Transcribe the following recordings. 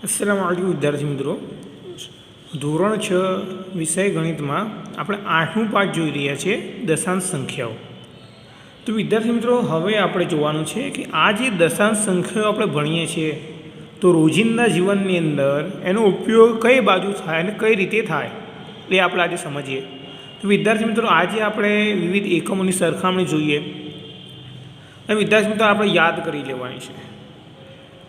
अस्सलाम वालेकुम विद्यार्थी मित्रों। ધોરણ 6 વિષય ગણિતમાં આપણે 8મું પાઠ જોઈ રહ્યા છીએ દશાંશ સંખ્યાઓ। તો વિદ્યાર્થી મિત્રો, હવે આપણે જોવાનું છે કે આ જે દશાંશ સંખ્યાઓ આપણે ભણીએ છીએ તો રોજિંદા જીવનની અંદર એનો ઉપયોગ કઈ બાજુ થાય અને કઈ રીતે થાય એ આપણે આજે સમજીએ। તો વિદ્યાર્થી મિત્રો, આજે આપણે વિવિધ એકમોની સરખામણી જોઈએ અને વિદ્યાર્થી મિત્રો આપણે યાદ કરી લેવાની છે।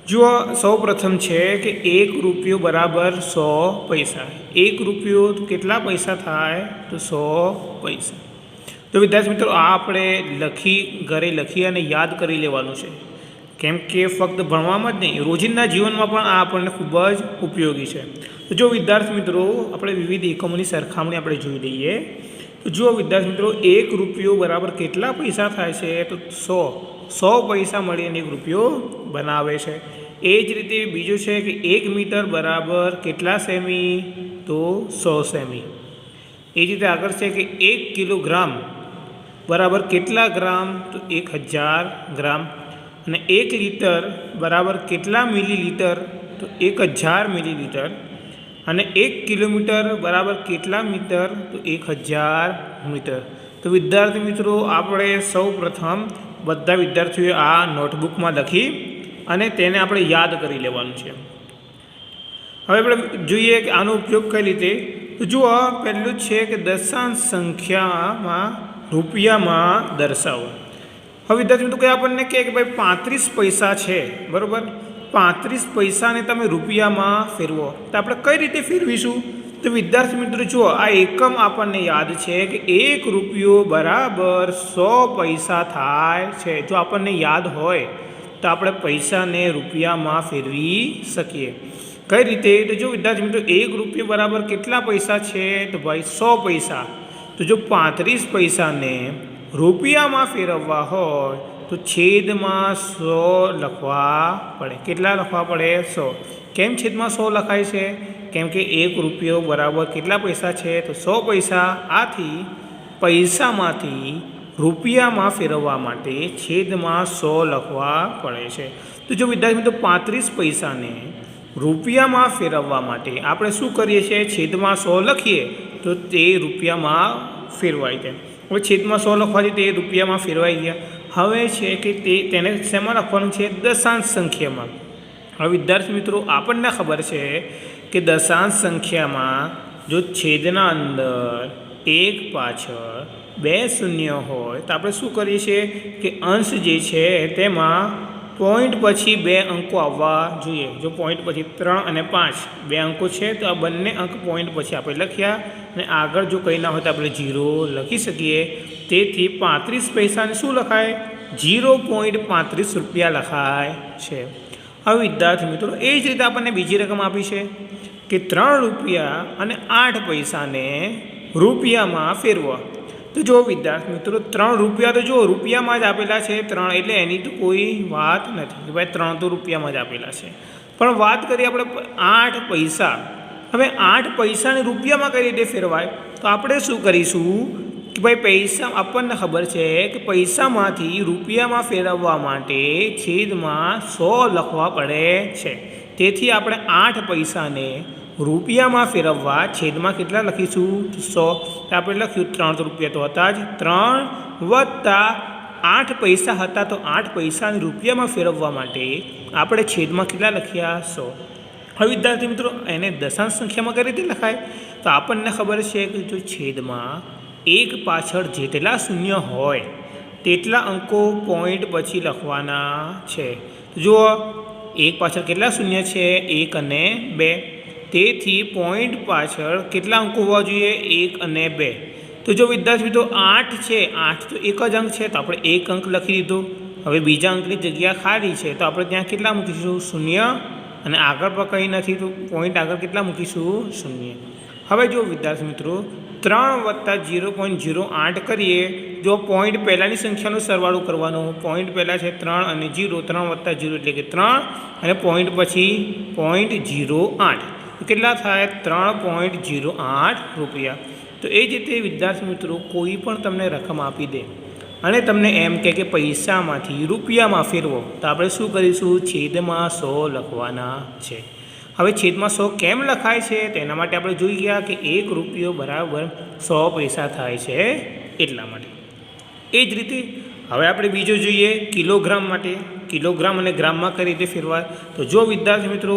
जो सौ प्रथम है कि 1 रुपये बराबर 100 पैसा। 1 रुपये तो केटला पैसा थाय तो 100 पैसा। तो विद्यार्थी मित्रों, आपणे लखी घरे लखी अने याद करी लेवानुं छे, केम के फक्त भणवामां ज नहीं, रोजिंदा जीवनमां पण आ आपणे खूब ज उपयोगी है। तो जो विद्यार्थी मित्रों, आपणे विविध एकमोनी सरखामणी आपणे जोई लईए। तो जो विद्यार्थी मित्रों, 1 रुपये बराबर केटला पैसा थाय छे तो 100 पैसा मळीने 1 रुपयो बनावे छे। ए ज रीते बीजो है कि 1 मीटर बराबर केटला सेमी तो 100 सेमी। ए रीते आगळ है कि 1 किलोग्राम बराबर केटला ग्राम तो 1000 ग्राम। अने 1 लीटर बराबर केटला मिलीलीटर तो 1000 मिलीलीटर। अने 1 किलोमीटर बराबर केटला मीटर तो 1000 मीटर। तो विद्यार्थी मित्रों, आपणे सौ प्रथम बधा विद्यार्थीओ आ नोटबुक में लखी અને તેને આપણે યાદ કરી લેવાનું છે। હવે આપણે જોઈએ કે આનો ઉપયોગ કઈ રીતે। તો જુઓ, પહેલું છે કે દશાંશ સંખ્યામાં રૂપિયામાં દર્શાવો। હવે વિદ્યાર્થી મિત્રો, કોઈ આપણને કહે કે ભાઈ 35 પૈસા છે, બરાબર, 35 પૈસાને તમે રૂપિયામાં ફેરવો, તો આપણે કઈ રીતે ફેરવીશું? તો વિદ્યાર્થી મિત્રો જુઓ, આ એકમ આપણને યાદ છે કે 1 રૂપિયો બરાબર 100 પૈસા થાય છે। જો આપણને યાદ હોય तो આપણે પૈસાને રૂપિયામાં ફેરવી શકીએ। કઈ રીતે? તો જો વિદ્યાર્થી મિત્રો, 1 રૂપિયો બરાબર કેટલા પૈસા છે? તો ભાઈ 100 પૈસા। તો જો 35 પૈસાને રૂપિયામાં ફેરવવા હોય તો છેદમાં 100 લખવા પડે। કેટલા લખવા પડે? 100। કેમ છેદમાં 100 લખાય છે? કેમ કે 1 રૂપિયો બરાબર કેટલા પૈસા છે? તો 100 પૈસા। આથી પૈસામાંથી રૂપિયામાં ફેરવવા માટે છેદમાં 100 લખવા પડે છે। તો જો વિદ્યાર્થી મિત્રો, 35 પૈસાને રૂપિયામાં ફેરવવા માટે આપણે શું કરીએ છીએ? છેદમાં 100 લખીએ તો તે રૂપિયામાં ફેરવાઈ જાય। હવે છેદમાં 100 લખવાથી તે રૂપિયામાં ફેરવાઈ ગયા। હવે છે કે તેને શેમાં લખવાનું છે? દશાંશ સંખ્યામાં। હવે વિદ્યાર્થી મિત્રો, આપણને ખબર છે કે દશાંશ સંખ્યામાં જો છેદના અંદર 1 પાછળ 2 શૂન્ય હોય તો આપણે શું કરીએ છીએ કે અંશ જે છે તેમાં પોઈન્ટ પછી 2 અંકો આવવા જોઈએ। જો પોઈન્ટ પછી 3 અને 5 2 અંકો છે તો આ બંને અંક પોઈન્ટ પછી આપણે લખ્યા અને આગળ જો કંઈ ના હોય તો આપણે 0 લખી શકીએ। તેથી 35 પૈસાને શું લખાય? 0.35 રૂપિયા લખાય છે। હવે વિદ્યાર્થી મિત્રો, એ જ રીતે આપણને બીજી રકમ આપી છે કે 3 રૂપિયા અને 8 પૈસાને રૂપિયામાં ફેરવો। तो जो विद्यार्थी मित्रों, 3 रुपया तो जो रुपया में ज आपेला है, 3 एटले एनी तो कोई बात नहीं कि भाई 3 तो रुपया में ज आपेला है। पण बात करिए आपणे 8 पैसा। हवे 8 पैसा ने रुपया में कई रीते फेरवाय? तो आपणे शुं करीशुं कि भाई पैसा आपने खबर है कि पैसा मांथी रुपया में फेरववा माटे छेदमां 100 लखवा पड़े छे। तेथी आपणे 8 पैसा ने रुपया में फेरववा छेदमां केटला लखीशुं? 100। तो आपणे लख्युं 3 तो रुपया तो हता ज, 3 वत्ता 8 पैसा हता तो 8 पैसा रुपया में फेरववा माटे आपणे छेदमां केटला लख्या? 100। हवे विद्यार्थी मित्रों, एने दशांश संख्या में कई रीते लखाय? तो आपने खबर है कि जो छेदमां 1 पाछळ जेटला शून्य होय तेटला अंको पॉइंट पछी लखवाना छे। तो जो 1 पाछळ केटला शून्य छे? 1 અને 2। तेथी पॉइंट पाछळ केटला अंको होवा जोईए? 1 અને 2। तो जो विद्यार्थी मित्रों 8 है, 8 तो एक ज अंक है तो आपणे 1 अंक लखी दीधो। हवे बीजा अंकनी जग्या खाली है तो आपणे त्यां केटला मूकीशुं? 0। अने आगळ पण कंई नथी तो पॉइंट आगळ केटला मूकीशुं? 0। हवे जो विद्यार्थी मित्रों 3 वत्ता 0.08 करिए। जो पॉइंट पहलानी संख्यानो सरवाळो करवानो। पॉइंट पहला है 3 અને 0, 3 वत्ता 0 एटले के 3 અને पॉइंट पछी 0.08 કેટલા થાય? 3.08 રૂપિયા। तो ये रीते विद्यार्थी मित्रों, कोईपण तमने रकम आपी दे અને તમને એમ કે પૈસામાંથી રૂપિયામાં ફેરવો તો આપણે શું કરીશું? છેદમાં 100 લખવાના છે। હવે છેદમાં 100 કેમ લખાય છે તો એના માટે આપણે જોઈ ગયા કે 1 રૂપિયો બરાબર 100 પૈસા થાય છે એટલા માટે. એ જ રીતે હવે આપણે બીજો જોઈએ કિલોગ્રામ માટે. કિલોગ્રામ અને ગ્રામમાં કઈ રીતે ફેરવાય તો જો વિદ્યાર્થી મિત્રો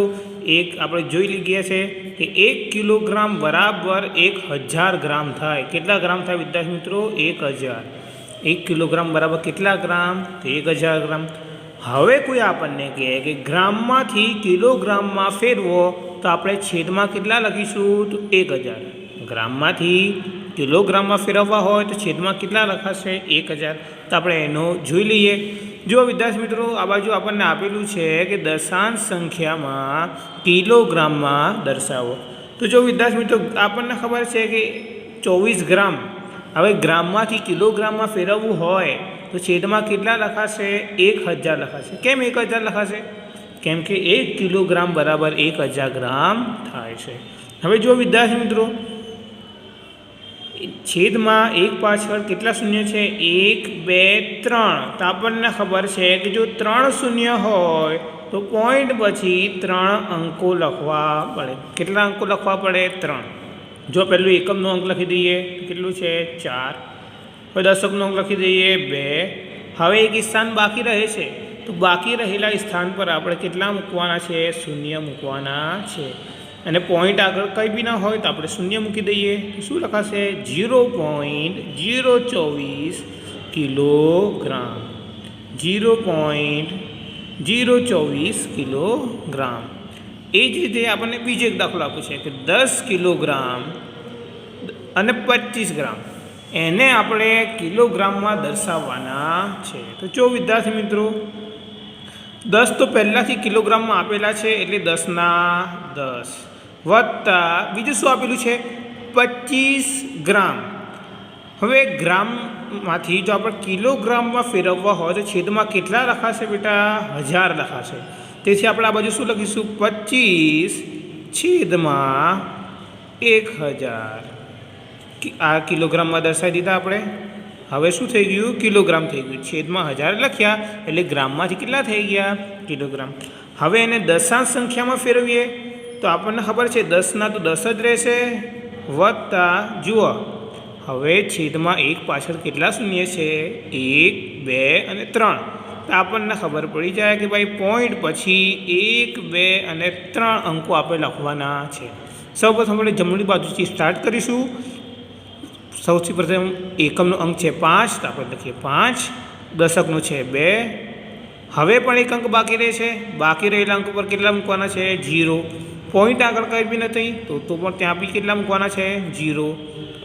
એક આપણે જોઈ ગયા છે કે 1 કિલોગ્રામ બરાબર 1000 ગ્રામ થાય. કેટલા ગ્રામ થાય વિદ્યાર્થી મિત્રો? 1000. 1 કિલોગ્રામ બરાબર કેટલા ગ્રામ? તો 1000 ગ્રામ. હવે કોઈ આપણને કહે કે ગ્રામમાંથી કિલોગ્રામમાં ફેરવો તો આપણે છેદમાં કેટલા લખીશું? તો 1000. ગ્રામમાંથી કિલોગ્રામમાં ફેરવવા હોય તો છેદમાં કેટલા લખાશે? 1000. તો આપણે એનો જોઈ લઈએ. જો વિદ્યાર્થી મિત્રો આ બાજુ આપણને આપેલું છે કે દશાંશ સંખ્યામાં કિલોગ્રામમાં દર્શાવો. તો જો વિદ્યાર્થી મિત્રો આપણને ખબર છે કે 24 ગ્રામ. હવે ગ્રામમાંથી કિલોગ્રામમાં ફેરવવું હોય તો છેદમાં કેટલા લખાશે? 1000 લખાશે. કેમ 1000 લખાશે? કેમ કે 1 કિલોગ્રામ બરાબર 1000 ગ્રામ થાય છે. હવે જો વિદ્યાર્થી મિત્રો છેદમાં 1 પાછળ કેટલા શૂન્ય છે? 1 2 3. તો આપણને ખબર છે કે જો 3 શૂન્ય હોય તો પોઈન્ટ પછી 3 અંકો લખવા પડે. કેટલા અંકો લખવા પડે? 3. જો પહેલું એકમનો અંક લખી દઈએ તો કેટલું છે? 4. હવે દશકનો અંક લખી દઈએ 2. હવે એક સ્થાન બાકી રહે છે તો બાકી રહેલા સ્થાન પર આપણે કેટલા મૂકવાના છે? શૂન્ય મૂકવાના છે. અને પોઈન્ટ આગળ કંઈ બી ના હોય તો આપણે શૂન્ય મૂકી દઈએ તો શું લખાશે? 0.024 કિલોગ્રામ. 0.024 કિલોગ્રામ. એ જ રીતે આપણને બીજો એક દાખલો આપ્યો છે કે 10 કિલોગ્રામ અને 25 ગ્રામ. એને આપણે કિલોગ્રામમાં દર્શાવવાના છે. તો જો વિદ્યાર્થી મિત્રો 10 તો પહેલાંથી કિલોગ્રામમાં આપેલા છે એટલે 10 વત્તા બીજું શું આપેલું છે? 25 ગ્રામ. હવે ગ્રામમાંથી જો આપણે કિલોગ્રામમાં ફેરવવા હોય તો છેદમાં કેટલા લખાશે બેટા? 1000 લખાશે. તેથી આપણે આ બાજુ શું લખીશું? 25 છેદમાં 1000. આ કિલોગ્રામમાં દર્શાવી દીધા આપણે. હવે શું થઈ ગયું? કિલોગ્રામ થઈ ગયું. છેદમાં 1000 લખ્યા એટલે ગ્રામમાંથી કેટલા થઈ ગયા? કિલોગ્રામ. હવે એને દશાંશ સંખ્યામાં ફેરવીએ તો આપણને ખબર છે 10ના તો 10 જ રહેશે વત્તા જુઓ હવે છેદમાં 1 પાછળ કેટલા શૂન્ય છે? 1 2 અને 3. તો આપણને ખબર પડી જાય કે ભાઈ પોઈન્ટ પછી 1 2 અને 3 અંકો આપણે લખવાના છે. સૌપ્રથમ આપણે જમણી બાજુથી સ્ટાર્ટ કરીશું. સૌથી પ્રથમ એકમનો અંક છે 5 તો આપણે લખીએ 5. દશકનો છે 2. હવે પણ એક અંક બાકી રહે છે. બાકી રહેલા અંક પર કેટલા મૂકવાના છે? 0. પોઈન્ટ આગળ કંઈ બી નથી તો પણ ત્યાં બી કેટલા મૂકવાના છે? 0.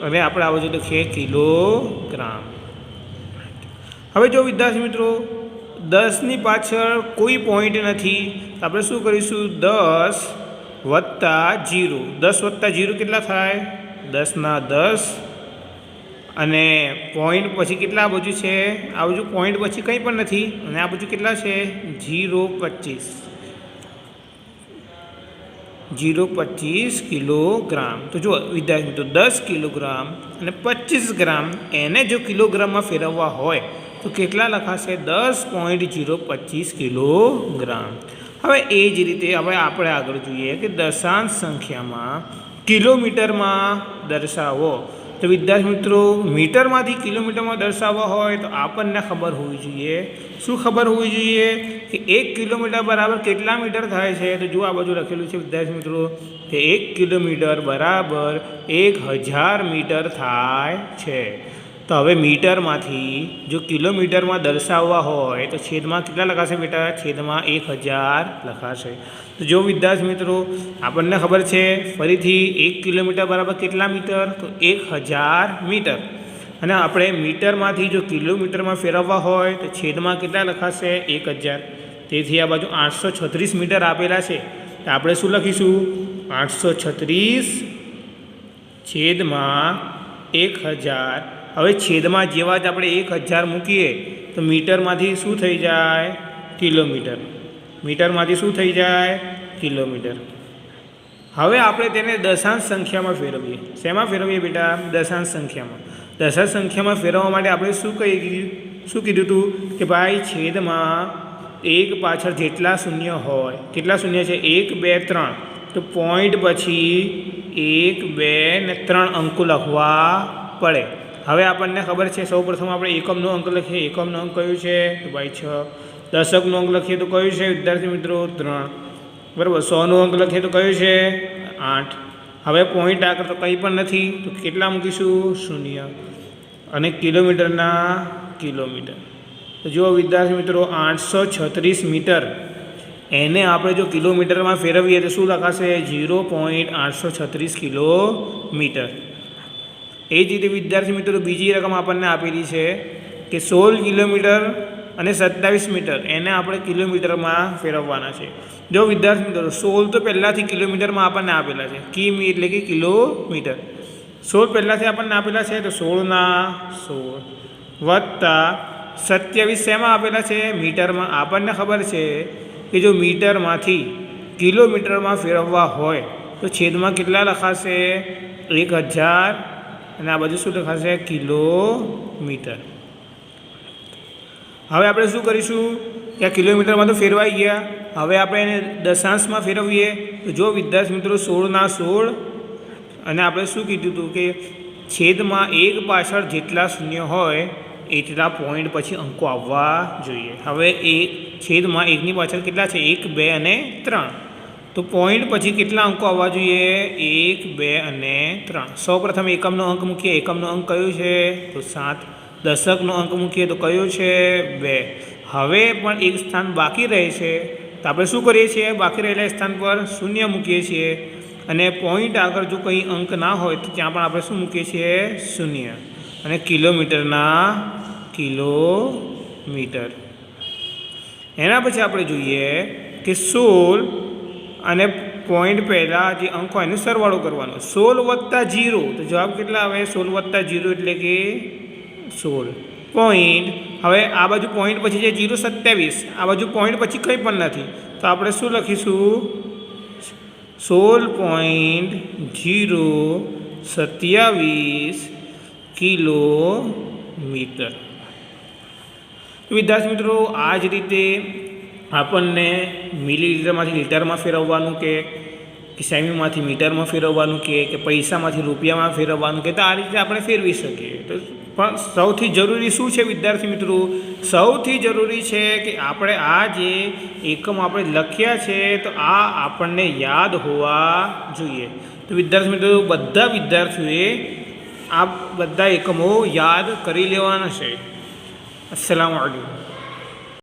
હવે આપણે આ બાજુ લખીએ કિલોગ્રામ. હવે જો વિદ્યાર્થી મિત્રો 10ની પાછળ કોઈ પોઈન્ટ નથી તો આપણે શું કરીશું? 10 વત્તા 0. 10 વત્તા 0 કેટલા થાય? 10ના 10. અને પોઈન્ટ પછી કેટલા આ બાજુ છે? આ બાજુ પોઈન્ટ પછી કંઈ પણ નથી અને આ બાજુ કેટલા છે? 0.25. 0.25 કિલોગ્રામ. તો જો વિદ્યાર્થી મિત્રો 10 કિલોગ્રામ અને 25 ગ્રામ એને જો કિલોગ્રામમાં ફેરવવા હોય તો કેટલા લખાશે? 10.025 કિલોગ્રામ. હવે એ જ રીતે હવે આપણે આગળ જોઈએ કે દશાંશ સંખ્યામાં કિલોમીટરમાં દર્શાવો. તો વિદ્યાર્થી મિત્રો મીટરમાંથી કિલોમીટરમાં દર્શાવવા હોય તો આપણને ખબર હોવી જોઈએ. શું ખબર હોવી જોઈએ? કે 1 કિલોમીટર બરાબર કેટલા મીટર થાય છે? તો જો આ બાજુ લખેલું છે વિદ્યાર્થી મિત્રો કે 1 કિલોમીટર બરાબર 1000 મીટર થાય છે. તો હવે મીટરમાંથી જો કિલોમીટરમાં દર્શાવવા હોય તો છેદમાં કેટલા લખાશે બેટા? છેદમાં 1000 લખાશે. તો જો વિદ્યાર્થી મિત્રો આપણને ખબર છે ફરીથી 1 કિલોમીટર બરાબર કેટલા મીટર? તો 1000 મીટર. અને આપણે મીટરમાંથી જો કિલોમીટરમાં ફેરવવા હોય તો છેદમાં કેટલા લખાશે? 1000. તેથી આ બાજુ 836 મીટર આપેલા છે તો આપણે શું લખીશું? 836 છેદમાં 1000. હવે છેદમાં જેવા જ આપણે 1000 મૂકીએ તો મીટરમાંથી શું થઈ જાય? કિલોમીટર. મીટરમાંથી શું થઈ જાય? કિલોમીટર. હવે આપણે તેને દશાંશ સંખ્યામાં ફેરવીએ. શેમાં ફેરવીએ બેટા? દશાંશ સંખ્યામાં. દશાંશ સંખ્યામાં ફેરવવા માટે આપણે શું કીધું હતું કે ભાઈ છેદમાં 1 પાછળ જેટલા શૂન્ય હોય કેટલા શૂન્ય છે? 1 2 3. તો તો પોઈન્ટ પછી 1, 2 ને 3 અંકો લખવા પડે. હવે આપણને ખબર છે, સૌ પ્રથમ આપણે એકમનો અંક લખીએ. એકમનો અંક કયું છે? તો ભાઈ 6. દશકનો અંક લખીએ તો કયું છે વિદ્યાર્થી મિત્રો? 3. બરાબર. 100નો અંક લખીએ તો કયું છે? 8. હવે પોઈન્ટ આગળ તો કંઈ પણ નથી, તો કેટલા મૂકીશું? 0. અને કિલોમીટરના કિલોમીટર. તો જુઓ વિદ્યાર્થી મિત્રો, 836 મીટર એને આપણે જો કિલોમીટરમાં ફેરવીએ તો શું લખાશે? 0.836 કિલોમીટર. એ જ રીતે વિદ્યાર્થી મિત્રો બીજી રકમ આપણને આપેલી છે કે 16 કિલોમીટર અને 27 મીટર એને આપણે કિલોમીટરમાં ફેરવવાના છે. જો વિદ્યાર્થી મિત્રો 16 તો પહેલાંથી કિલોમીટરમાં આપણને આપેલા છે, કિમી એટલે કે કિલોમીટર. 16 પહેલાંથી આપણને આપેલા છે, તો 16ના 16 વત્તા 27 શેમાં આપેલા છે? મીટરમાં. આપણને ખબર છે કે જો મીટરમાંથી કિલોમીટરમાં ફેરવવા હોય તો છેદમાં કેટલા લખાશે? 1000 અને આ બાજુ શું લખાશે? કિલોમીટર. હવે આપણે શું કરીશું કે આ કિલોમીટરમાં તો ફેરવાઈ ગયા, હવે આપણે એને દશાંશમાં ફેરવીએ. તો જો વિદ્યાર્થી મિત્રો 16ના 16 અને આપણે શું કીધું હતું કે છેદમાં 1 પાછળ જેટલા શૂન્ય હોય એટલા પોઈન્ટ પછી અંકો આવવા જોઈએ. હવે એ છેદમાં 1ની પાછળ કેટલા છે? 1, 2 અને 3. તો પોઈન્ટ પછી કેટલા અંકો આવવા જોઈએ? 1, 2 અને 3. સૌપ્રથમ એકમનો અંક મૂકીએ. એકમનો અંક કયો છે? તો 7. દશકનો અંક મૂકીએ તો કયો છે? 2. હવે પણ એક સ્થાન બાકી રહે છે, તો આપણે શું કરીએ છીએ? બાકી રહેલા સ્થાન પર 0 મૂકીએ છીએ અને પોઈન્ટ આગળ જો કંઈ અંક ના હોય તો ત્યાં પણ આપણે શું મૂકીએ છીએ? 0. અને કિલોમીટરના કિલોમીટર. એના પછી આપણે જોઈએ કે 16 અને પોઈન્ટ પહેલાં જે અંક હોય એનો સરવાળો કરવાનો. 16 + 0 તો જવાબ કેટલા આવે? 16 + 0 એટલે કે 16 પોઈન્ટ. હવે આ બાજુ પોઈન્ટ પછી છે 0.27, આ બાજુ પોઈન્ટ પછી કંઈ પણ નથી, તો આપણે શું લખીશું? 16.027 કિલોમીટર. વિદ્યાર્થી મિત્રો આ જ રીતે આપણને મિલીલીટરમાંથી લીટરમાં ફેરવવાનું કે સેમીમાંથી મીટરમાં ફેરવવાનું કે પૈસામાંથી રૂપિયામાં ફેરવવાનું કે, તો આ રીતે આપણે ફેરવી શકીએ. તો પણ સૌથી જરૂરી શું છે વિદ્યાર્થી મિત્રો? સૌથી જરૂરી છે કે આપણે આ જે એકમ આપણે લખ્યા છે તો આ આપણને યાદ હોવા જોઈએ. તો વિદ્યાર્થી મિત્રો બધા વિદ્યાર્થીઓએ આ બધા એકમો યાદ કરી લેવાના છે. અસ્સલામુ અલૈકુમ.